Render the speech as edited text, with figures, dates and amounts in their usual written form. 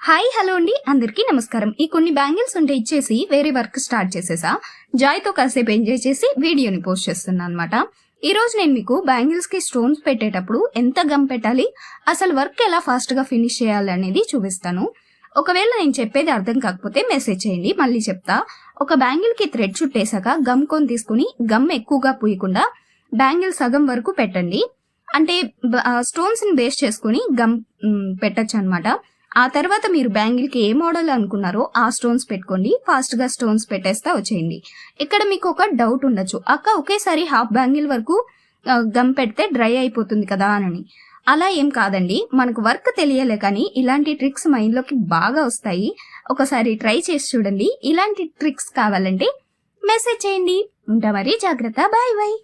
Hi hello అండి, అందరికీ నమస్కారం. ఈ కొన్ని బ్యాంగిల్స్ ఉంటే ఇచ్చేసి వేరే వర్క్ స్టార్ట్ చేసేసా. జాయ్తో కాసేపు ఎంజాయ్ చేసి వీడియోని పోస్ట్ చేస్తున్నా అనమాట. ఈ రోజు నేను మీకు బ్యాంగిల్స్ కి స్టోన్స్ పెట్టేటప్పుడు ఎంత గమ్ పెట్టాలి, అసలు వర్క్ ఎలా ఫాస్ట్ గా ఫినిష్ చేయాలి అనేది చూపిస్తాను. ఒకవేళ నేను చెప్పేది అర్థం కాకపోతే మెసేజ్ చేయండి, మళ్ళీ చెప్తా. ఒక బ్యాంగిల్ కి థ్రెడ్ చుట్టేసాక గమ్ కొని తీసుకుని గమ్ ఎక్కువగా పూయకుండా బ్యాంగిల్ సగం వరకు పెట్టండి. అంటే స్టోన్స్ ని బేస్ చేసుకుని గమ్ పెట్టచ్చు అనమాట. ఆ తర్వాత మీరు బ్యాంగిల్ కి ఏ మోడల్ అనుకున్నారో ఆ స్టోన్స్ పెట్టుకోండి. ఫాస్ట్ గా స్టోన్స్ పెట్టేస్తా వచ్చేయండి. ఇక్కడ మీకు ఒక డౌట్ ఉండొచ్చు, అక్క ఒకేసారి హాఫ్ బ్యాంగిల్ వరకు గమ్ పెడితే డ్రై అయిపోతుంది కదా అని. అలా ఏం కాదండి, మనకు వర్క్ తెలియలే కానీ ఇలాంటి ట్రిక్స్ మైండ్ లోకి బాగా వస్తాయి. ఒకసారి ట్రై చేసి చూడండి. ఇలాంటి ట్రిక్స్ కావాలంటే మెసేజ్ చేయండి. ఉంటా మరి, జాగ్రత్త, బాయ్ బాయ్.